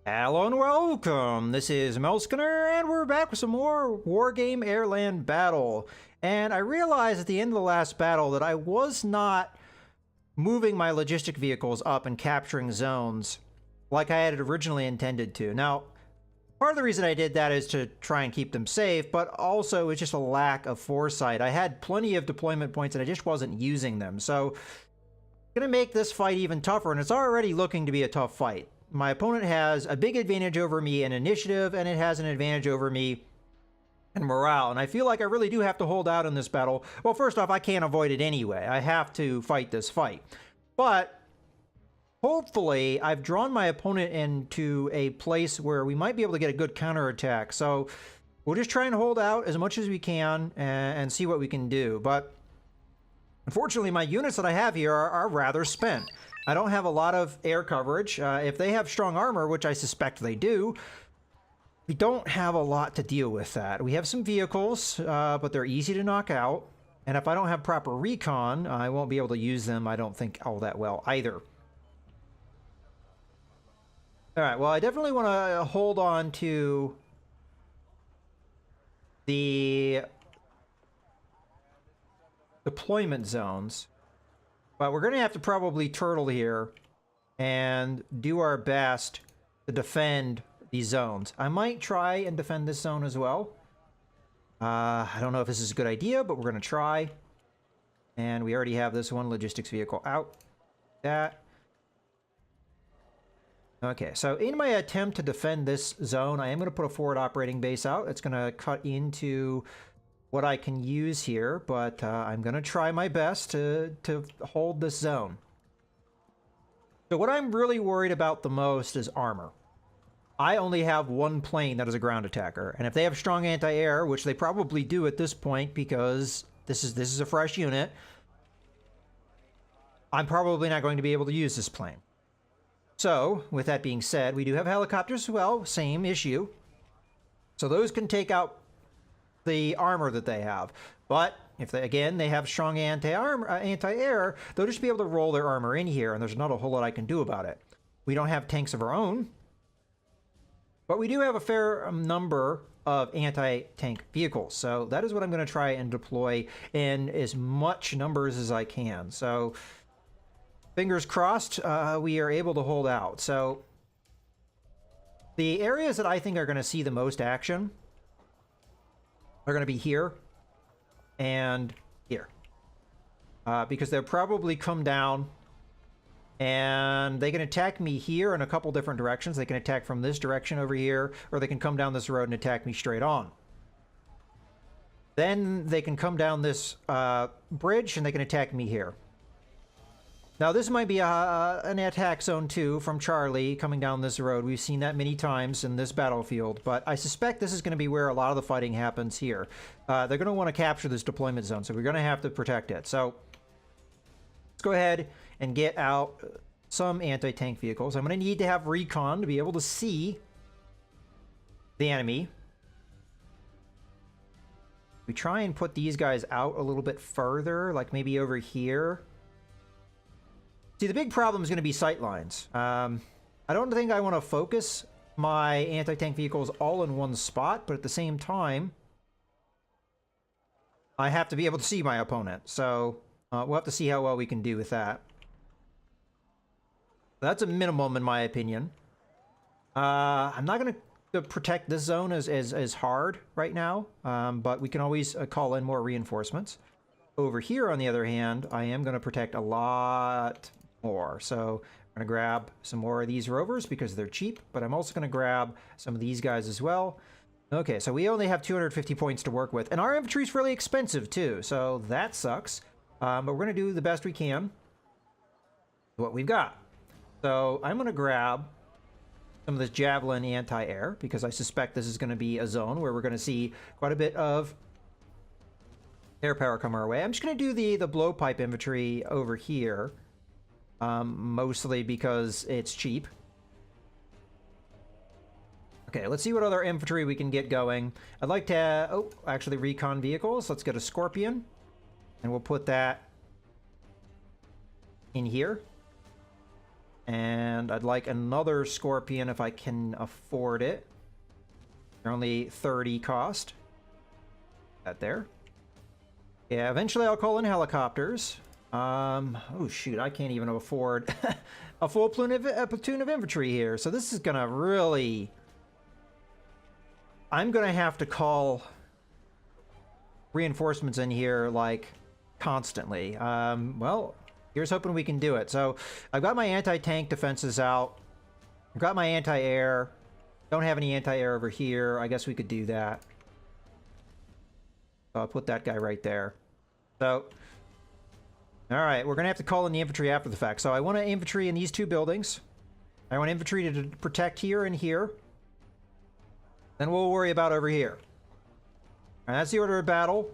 Hello and welcome. This is Melskiner, and we're back with some more Wargame Airland Battle. And I realized at the end of the last battle that I was not moving my logistic vehicles up and capturing zones like I had originally intended to. Now, part of the reason I did that is to try and keep them safe, but also it's just a lack of foresight. I had plenty of deployment points and I just wasn't using them. So, gonna make this fight even tougher, and it's already looking to be a tough fight. My opponent has a big advantage over me in initiative, and it has an advantage over me in morale. And I feel like I really do have to hold out in this battle. Well, first off, I can't avoid it anyway. I have to fight this fight. But hopefully, I've drawn my opponent into a place where we might be able to get a good counterattack. So we'll just try and hold out as much as we can and see what we can do. But unfortunately, my units that I have here are rather spent. I don't have a lot of air coverage. If they have strong armor, which I suspect they do, we don't have a lot to deal with that. We have some vehicles, but they're easy to knock out. And if I don't have proper recon, I won't be able to use them, I don't think, all that well either. All right, well, I definitely want to hold on to the deployment zones. But we're going to have to probably turtle here and do our best to defend these zones. I might try and defend this zone as well. I don't know if this is a good idea, but we're going to try. And we already have this one logistics vehicle out. That. Okay, so in my attempt to defend this zone, I am going to put a forward operating base out. It's going to cut into what I can use here, but I'm going to try my best to hold this zone. So what I'm really worried about the most is armor. I only have one plane that is a ground attacker, and if they have strong anti-air, which they probably do at this point because this is a fresh unit, I'm probably not going to be able to use this plane. So, with that being said, we do have helicopters as well, same issue. So those can take out the armor that they have, but if they have strong anti-air, they'll just be able to roll their armor in here, and there's not a whole lot I can do about it. We don't have tanks of our own, but we do have a fair number of anti-tank vehicles, so that is what I'm going to try and deploy in as much numbers as I can. So fingers crossed we are able to hold out. So the areas that I think are going to see the most action are going to be here and here. Because they'll probably come down and they can attack me here in a couple different directions. They can attack from this direction over here, or they can come down this road and attack me straight on. Then they can come down this bridge and they can attack me here. Now this might be an attack zone too from Charlie coming down this road. We've seen that many times in this battlefield, but I suspect this is going to be where a lot of the fighting happens here. They're going to want to capture this deployment zone, so we're going to have to protect it. So let's go ahead and get out some anti-tank vehicles. I'm going to need to have recon to be able to see the enemy. We try and put these guys out a little bit further, like maybe over here. See, the big problem is going to be sight lines. I don't think I want to focus my anti-tank vehicles all in one spot, but at the same time, I have to be able to see my opponent. So we'll have to see how well we can do with that. That's a minimum in my opinion. I'm not going to protect this zone as hard right now, but we can always call in more reinforcements. Over here, on the other hand, I am going to protect a lot more. So I'm going to grab some more of these rovers because they're cheap, but I'm also going to grab some of these guys as well. Okay, so we only have 250 points to work with, and our infantry is really expensive too, so that sucks. But we're going to do the best we can with what we've got. So I'm going to grab some of this javelin anti-air because I suspect this is going to be a zone where we're going to see quite a bit of air power come our way. I'm just going to do the blowpipe infantry over here. Mostly because it's cheap. Okay, let's see what other infantry we can get going. I'd like to, actually recon vehicles. Let's get a Scorpion. And we'll put that in here. And I'd like another Scorpion if I can afford it. They're only 30 cost. That there. Yeah, eventually I'll call in helicopters. Oh shoot, I can't even afford a full platoon of infantry here. So this is gonna really... I'm gonna have to call reinforcements in here, like, constantly. Well, here's hoping we can do it. So I've got my anti-tank defenses out. I've got my anti-air. Don't have any anti-air over here. I guess we could do that. So I'll put that guy right there. So, alright, we're going to have to call in the infantry after the fact. So I want infantry in these two buildings. I want infantry to protect here and here. Then we'll worry about over here. Alright, that's the order of battle.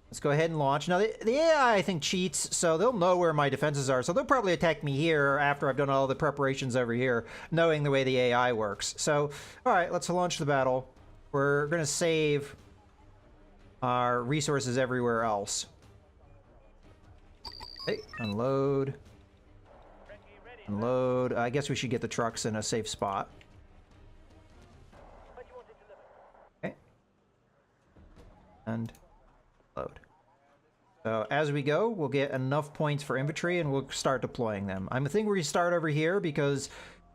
Let's go ahead and launch. Now, the AI, I think, cheats, so they'll know where my defenses are. So they'll probably attack me here after I've done all the preparations over here, knowing the way the AI works. So, alright, let's launch the battle. We're going to save our resources everywhere else. Okay, unload. Unload. I guess we should get the trucks in a safe spot. Okay. And load. So as we go, we'll get enough points for infantry and we'll start deploying them. I'm thinking we start over here because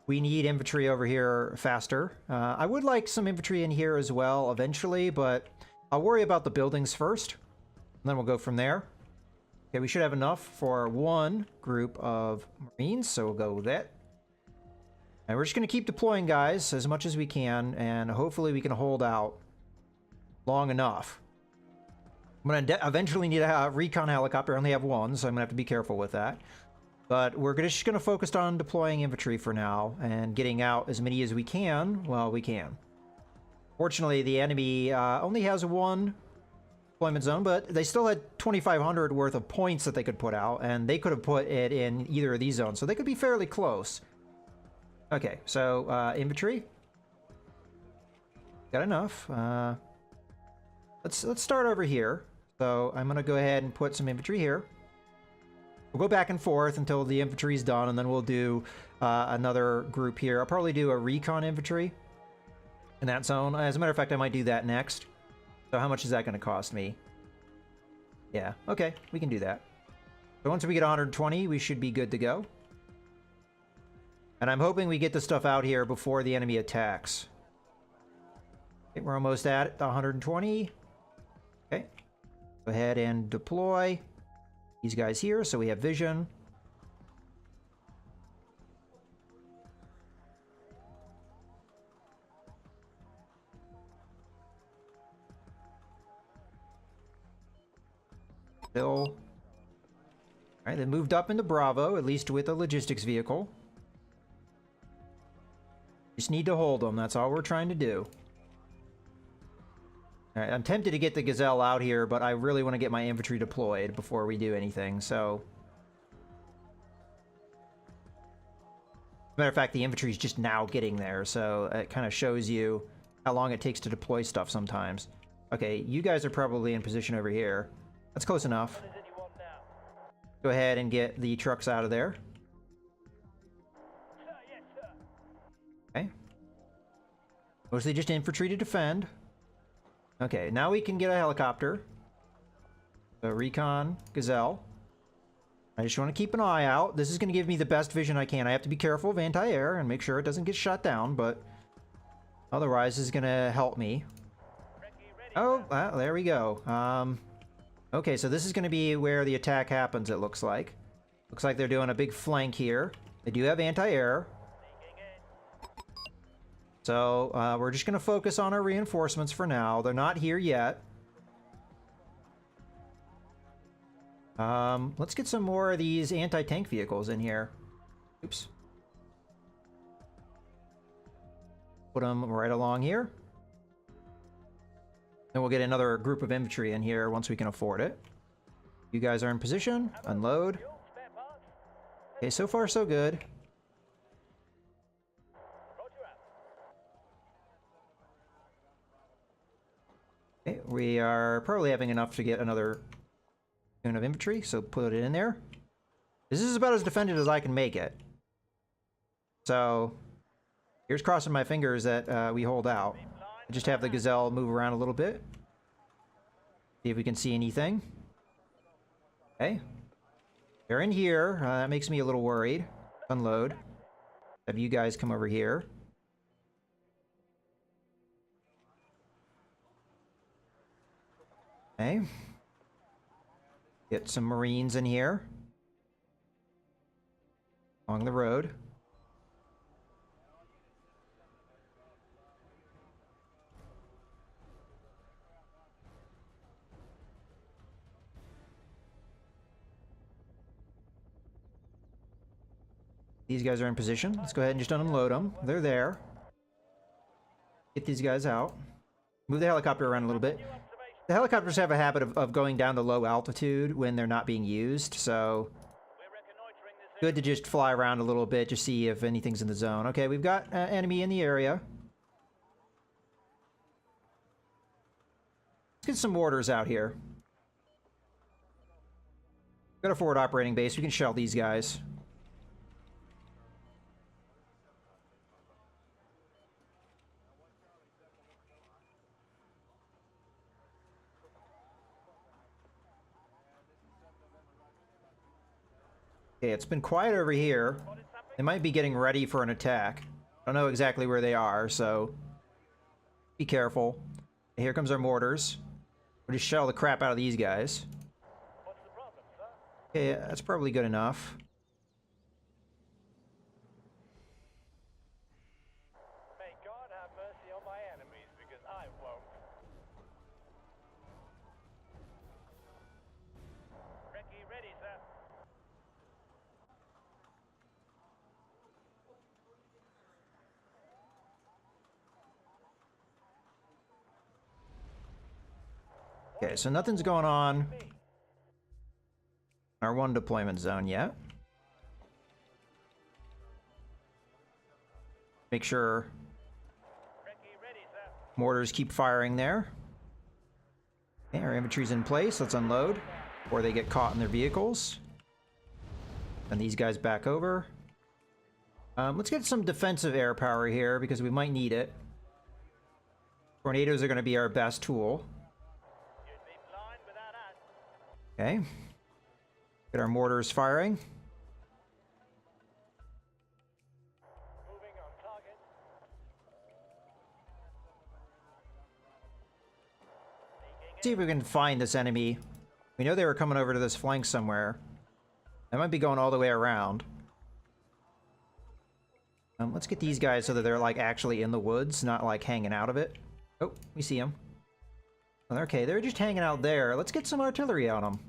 we need infantry over here faster. I would like some infantry in here as well eventually, but I'll worry about the buildings first, and then we'll go from there. Okay, we should have enough for one group of Marines, so we'll go with that. And we're just going to keep deploying, guys, as much as we can, and hopefully we can hold out long enough. I'm going to eventually need a recon helicopter. I only have one, so I'm going to have to be careful with that. But we're just going to focus on deploying infantry for now, and getting out as many as we can while we can. Fortunately, the enemy only has one deployment zone, but they still had 2,500 worth of points that they could put out, and they could have put it in either of these zones, so they could be fairly close. Okay, so infantry. Got enough. Let's start over here. So I'm going to go ahead and put some infantry here. We'll go back and forth until the infantry's done, and then we'll do another group here. I'll probably do a recon infantry in that zone. As a matter of fact, I might do that next. So how much is that going to cost me? Yeah, okay, we can do that. So once we get 120, we should be good to go. And I'm hoping we get the stuff out here before the enemy attacks. Okay, we're almost at 120. Okay, go ahead and deploy these guys here so we have vision. All right, they moved up into Bravo, at least with a logistics vehicle. Just need to hold them, that's all we're trying to do. All right, I'm tempted to get the Gazelle out here, but I really want to get my infantry deployed before we do anything, so... Matter of fact, the infantry is just now getting there, so it kind of shows you how long it takes to deploy stuff sometimes. Okay, you guys are probably in position over here. That's close enough. Go ahead and get the trucks out of there. Okay. Mostly just infantry to defend. Okay, now we can get a helicopter. So recon, Gazelle. I just want to keep an eye out. This is going to give me the best vision I can. I have to be careful of anti-air and make sure it doesn't get shot down, but otherwise this is going to help me. Oh, well, there we go. Okay, so this is going to be where the attack happens, it looks like. Looks like they're doing a big flank here. They do have anti-air. So, we're just going to focus on our reinforcements for now. They're not here yet. Let's get some more of these anti-tank vehicles in here. Oops. Put them right along here. Then we'll get another group of infantry in here once we can afford it. You guys are in position. Unload. Okay, so far so good. Okay, we are probably having enough to get another unit of infantry, so put it in there. This is about as defended as I can make it. So here's crossing my fingers that we hold out. Just have the Gazelle move around a little bit. See if we can see anything. Okay. They're in here. That makes me a little worried. Unload. Have you guys come over here. Okay. Get some Marines in here. Along the road. These guys are in position. Let's go ahead and just unload them. They're there. Get these guys out. Move the helicopter around a little bit. The helicopters have a habit of going down to low altitude when they're not being used, so good to just fly around a little bit, just see if anything's in the zone. Okay, we've got enemy in the area. Let's get some mortars out here. Got a forward operating base. We can shell these guys. Okay, it's been quiet over here. They might be getting ready for an attack. I don't know exactly where they are, so be careful. Here comes our mortars. We'll just shell the crap out of these guys. Okay, that's probably good enough. May God have mercy on my enemies, because I won't. Recce ready, sir. Okay, so nothing's going on in our one deployment zone yet. Make sure mortars keep firing there. Okay, our infantry's in place. Let's unload before they get caught in their vehicles. And these guys back over. Let's get some defensive air power here because we might need it. Tornadoes are going to be our best tool. Okay. Get our mortars firing. Moving on target. See if we can find this enemy. We know they were coming over to this flank somewhere. They might be going all the way around. Let's get these guys so that they're like actually in the woods, not like hanging out of it. Oh, we see them. Okay, they're just hanging out there. Let's get some artillery on them.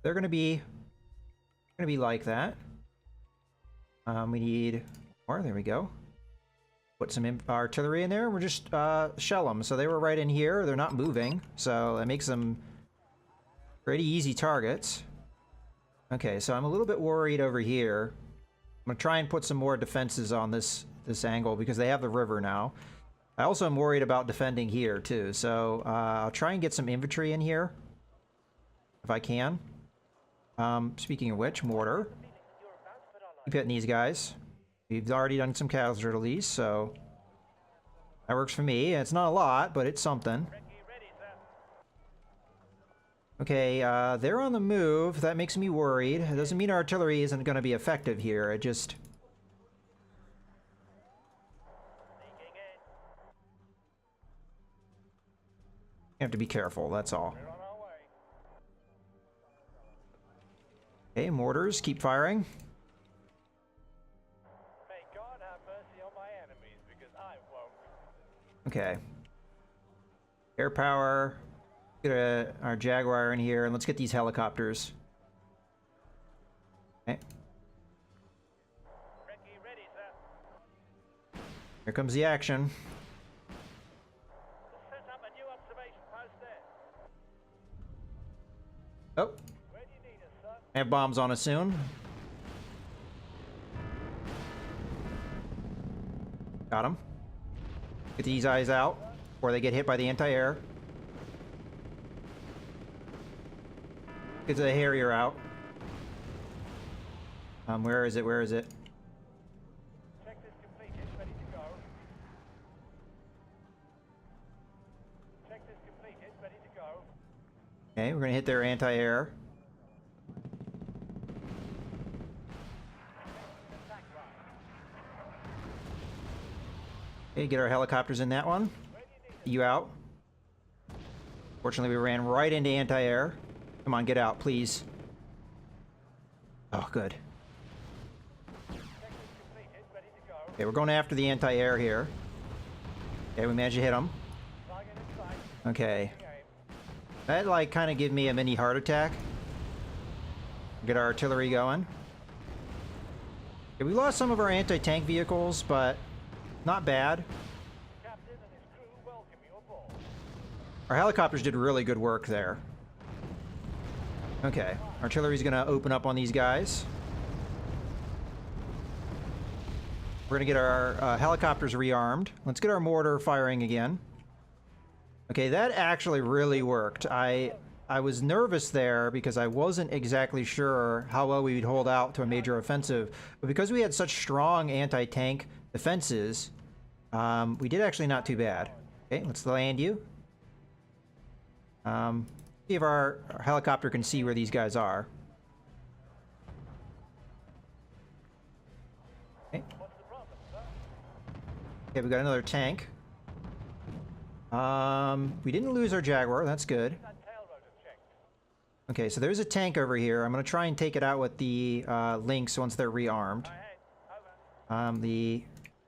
They're gonna be like that. We need more. There we go. Put some artillery in there. We're just shell them. So they were right in here. They're not moving, so that makes them pretty easy targets. Okay, so I'm a little bit worried over here. I'm gonna try and put some more defenses on this angle because they have the river now. I also am worried about defending here too, so I'll try and get some infantry in here if I can. Speaking of which, mortar. Keep hitting these guys. We've already done some casualties, so that works for me. It's not a lot, but it's something. Okay, they're on the move. That makes me worried. It doesn't mean artillery isn't going to be effective here. It just... You have to be careful, that's all. Okay, mortars, keep firing. May God have mercy on my enemies, because I won't. Okay. Air power. Get our Jaguar in here, and let's get these helicopters. Okay. Recce ready, sir. Here comes the action. Set up a new observation post there. Oh. Where do you need us, sir? Have bombs on us soon. Got him. Get these eyes out before they get hit by the anti-air. Get the Harrier out. Where is it? Where is it? Okay, we're gonna hit their anti-air. Okay, get our helicopters in that one. You out. Fortunately, we ran right into anti-air. Come on, get out, please. Oh, good. Okay, we're going after the anti-air here. Okay, we managed to hit them. Okay. That, like, kind of gave me a mini heart attack. Get our artillery going. Okay, we lost some of our anti-tank vehicles, but not bad. Our helicopters did really good work there. Okay, artillery's gonna open up on these guys. We're gonna get our helicopters rearmed. Let's get our mortar firing again. Okay, that actually really worked. I was nervous there because I wasn't exactly sure how well we would hold out to a major offensive. But because we had such strong anti-tank defenses, we did actually not too bad. Okay, let's land you. See if our helicopter can see where these guys are. Okay. Okay, we got another tank. We didn't lose our Jaguar. That's good. Okay, so there's a tank over here. I'm going to try and take it out with the Lynx once they're rearmed.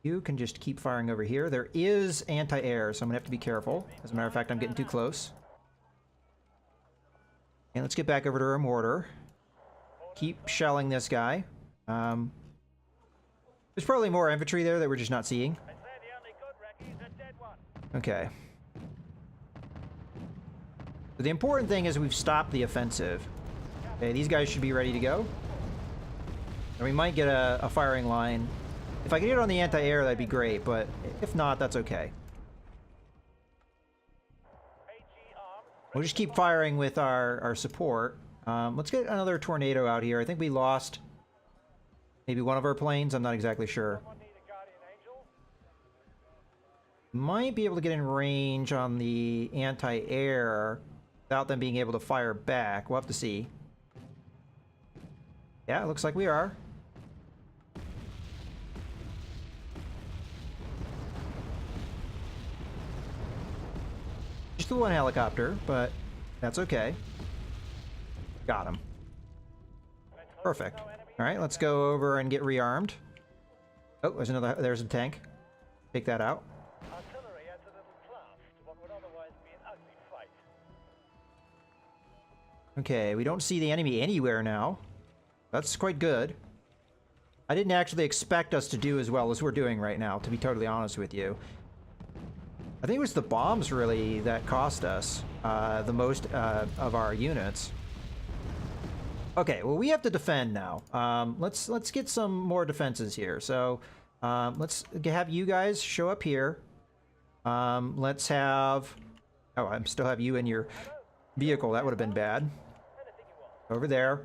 You can just keep firing over here. There is anti-air, so I'm going to have to be careful. As a matter of fact, I'm getting too close. And let's get back over to our mortar. Keep shelling this guy. There's probably more infantry there that we're just not seeing. Okay. So the important thing is we've stopped the offensive. Okay, these guys should be ready to go. And we might get a firing line. If I could get it on the anti-air, that'd be great, but if not, that's okay. We'll just keep firing with our support. Let's get another tornado out here. I think we lost maybe one of our planes. I'm not exactly sure. Might be able to get in range on the anti-air without them being able to fire back. We'll have to see. Yeah, it looks like we are. Just the one helicopter, but that's okay. Got him. Perfect. All right, let's go over and get rearmed. Oh, there's a tank. Take that out. Artillery adds a little class to what would otherwise be an ugly fight. Okay, we don't see the enemy anywhere now. That's quite good. I didn't actually expect us to do as well as we're doing right now, to be totally honest with you. I think it was the bombs, really, that cost us the most of our units. Okay, well, we have to defend now. Let's get some more defenses here. So, let's have you guys show up here. Let's have... Oh, I still have you in your vehicle. That would have been bad. Over there.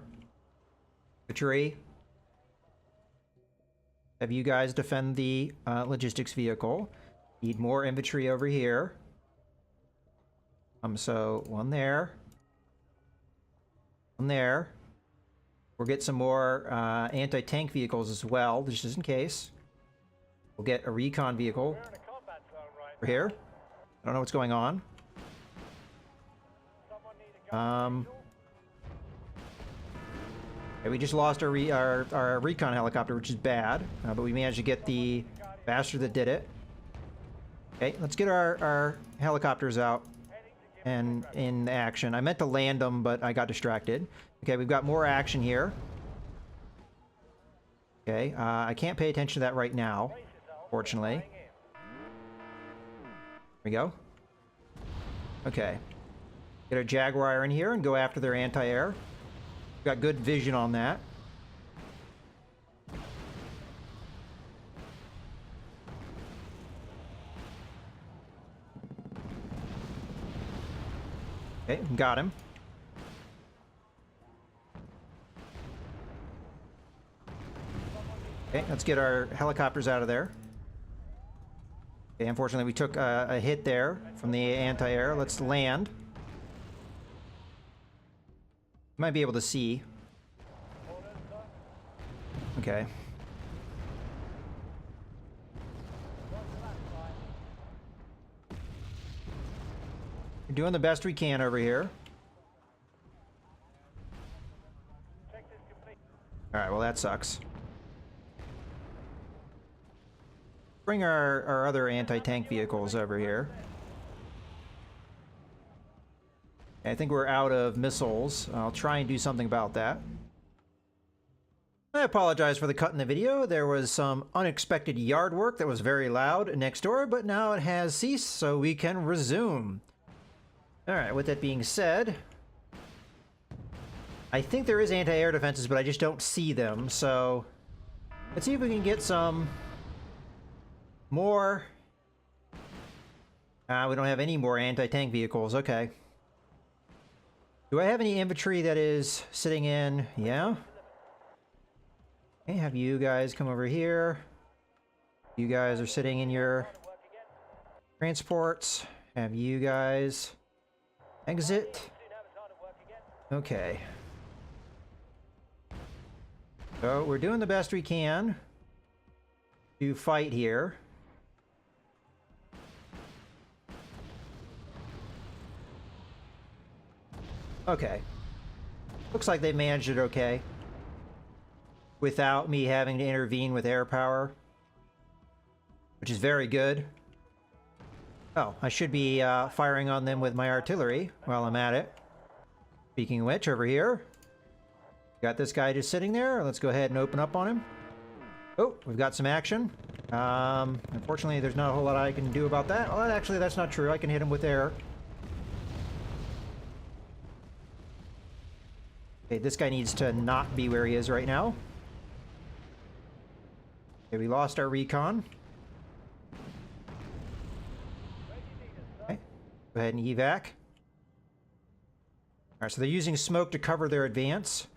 The tree. Have you guys defend the logistics vehicle. Need more infantry over here. So one there. One there. We'll get some more anti-tank vehicles as well, just in case. We'll get a recon vehicle over here. I don't know what's going on. Okay, we just lost our recon helicopter, which is bad, but we managed to get the bastard that did it. Okay, let's get our helicopters out and in action. I meant to land them, but I got distracted. Okay, we've got more action here. Okay, I can't pay attention to that right now, fortunately. Here we go. Okay. Get our Jaguar in here and go after their anti-air. Got good vision on that. Okay, got him. Okay, let's get our helicopters out of there. Okay, unfortunately we took a hit there from the anti-air. Let's land. Might be able to see. Orders, sir. Okay. Roger that, fine. We're doing the best we can over here. Check this complete. Alright, well that sucks. Bring our other anti-tank vehicles over here. I think we're out of missiles. I'll try and do something about that. I apologize for the cut in the video. There was some unexpected yard work that was very loud next door, but now it has ceased, so we can resume. Alright, with that being said, I think there is anti-air defenses, but I just don't see them, so let's see if we can get some more. We don't have any more anti-tank vehicles. Okay. Do I have any infantry that is sitting in? Yeah. Okay, have you guys come over here. You guys are sitting in your transports. Have you guys exit. Okay. So we're doing the best we can to fight here. Okay. Looks like they managed it okay. Without me having to intervene with air power. Which is very good. Oh, I should be firing on them with my artillery while I'm at it. Speaking of which, over here. Got this guy just sitting there. Let's go ahead and open up on him. Oh, we've got some action. Unfortunately, there's not a whole lot I can do about that. Well, actually, that's not true. I can hit him with air. Okay, this guy needs to not be where he is right now. Okay, we lost our recon. Okay, go ahead and evac. Alright, so they're using smoke to cover their advance.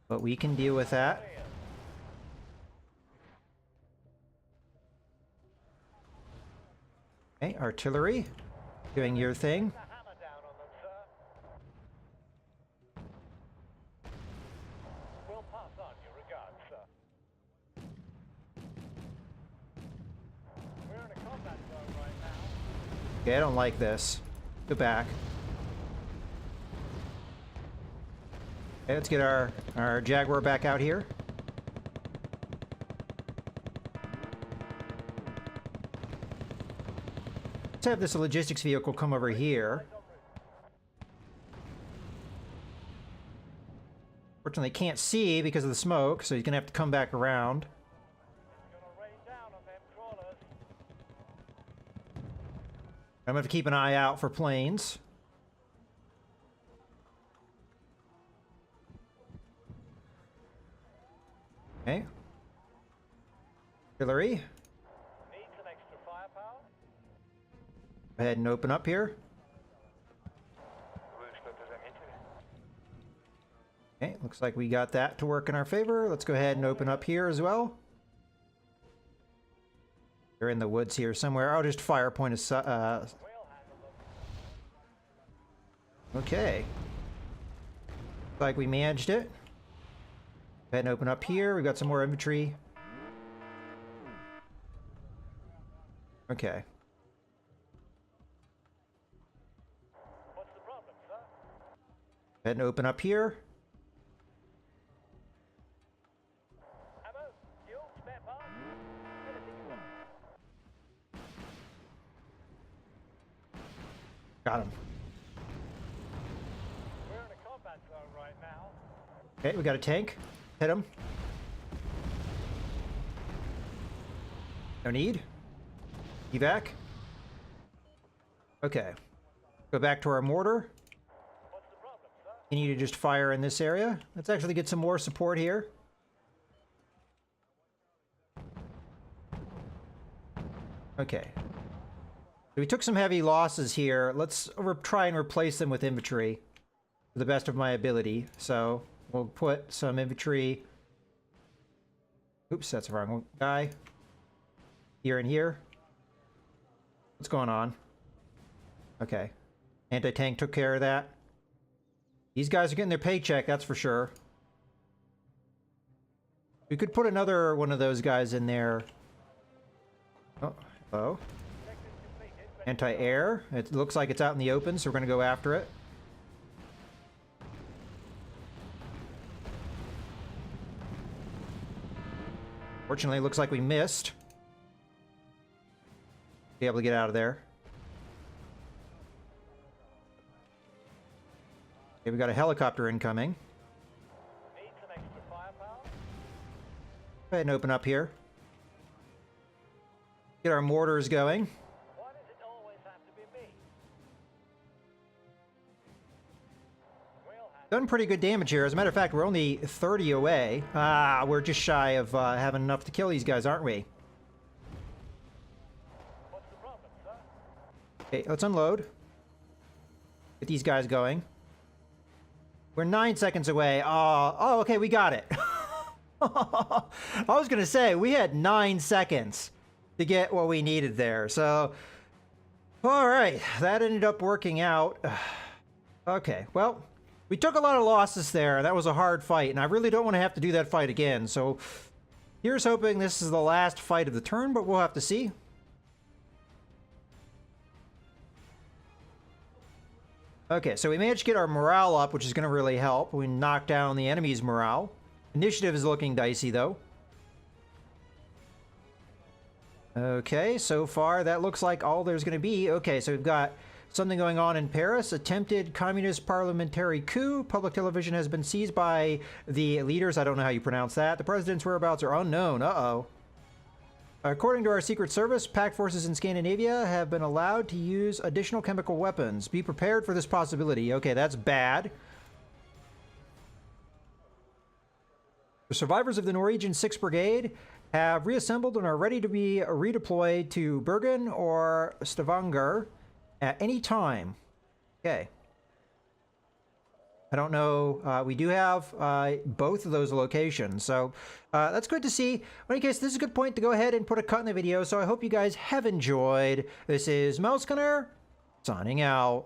But we can deal with that. Okay, artillery. Doing your thing. Okay, I don't like this. Go back. Okay, let's get our Jaguar back out here. Let's have this logistics vehicle come over here. Fortunately, can't see because of the smoke, so he's gonna have to come back around. I'm gonna have to keep an eye out for planes. Okay. Artillery. Need some extra firepower. Go ahead and open up here. Okay, looks like we got that to work in our favor. Let's go ahead and open up here as well. They're in the woods here somewhere. I'll just fire point a okay. Looks like we managed it. Go ahead and open up here. We've got some more infantry. Okay. What's the problem, sir? Go ahead and open up here. Ammo, fuel, spare parts, anything you want. Got him. We're in a combat zone right now. Okay, we got a tank. Hit him. No need. Evac. Okay. Go back to our mortar. What's the problem, sir? You need to just fire in this area. Let's actually get some more support here. Okay. So we took some heavy losses here. Let's try and replace them with infantry to the best of my ability. So we'll put some infantry. Oops, that's the wrong guy. Here and here. What's going on? Okay. Anti-tank took care of that. These guys are getting their paycheck, that's for sure. We could put another one of those guys in there. Oh, hello. Anti-air. It looks like it's out in the open, so we're going to go after it. Fortunately, it looks like we missed. Be able to get out of there. Okay, we got a helicopter incoming. Need some extra firepower? Go ahead and open up here. Get our mortars going. Why does it always have to be me? We'll have Done pretty good damage here. As a matter of fact, we're only 30 away. Ah, we're just shy of having enough to kill these guys, aren't we? what's the problem, sir? Okay, let's unload. Get these guys going. We're 9 seconds away. Oh, okay, we got it. I was going to say, we had 9 seconds to get what we needed there. So, all right, that ended up working out. Okay, well, we took a lot of losses there. That was a hard fight, and I really don't want to have to do that fight again. So, here's hoping this is the last fight of the turn, but we'll have to see. Okay, so we managed to get our morale up, which is going to really help. We knocked down the enemy's morale. Initiative is looking dicey, though. Okay, so far that looks like all there's going to be. Okay, so we've got something going on in Paris. Attempted communist parliamentary coup. Public television has been seized by the leaders. I don't know how you pronounce that. The president's whereabouts are unknown. Uh-oh. According to our Secret Service, Pact forces in Scandinavia have been allowed to use additional chemical weapons. Be prepared for this possibility. Okay, that's bad. The survivors of the Norwegian 6th Brigade have reassembled and are ready to be redeployed to Bergen or Stavanger at any time. Okay. I don't know. We do have both of those locations, so that's good to see. In any case, this is a good point to go ahead and put a cut in the video, so I hope you guys have enjoyed. This is Mouse Gunner, signing out.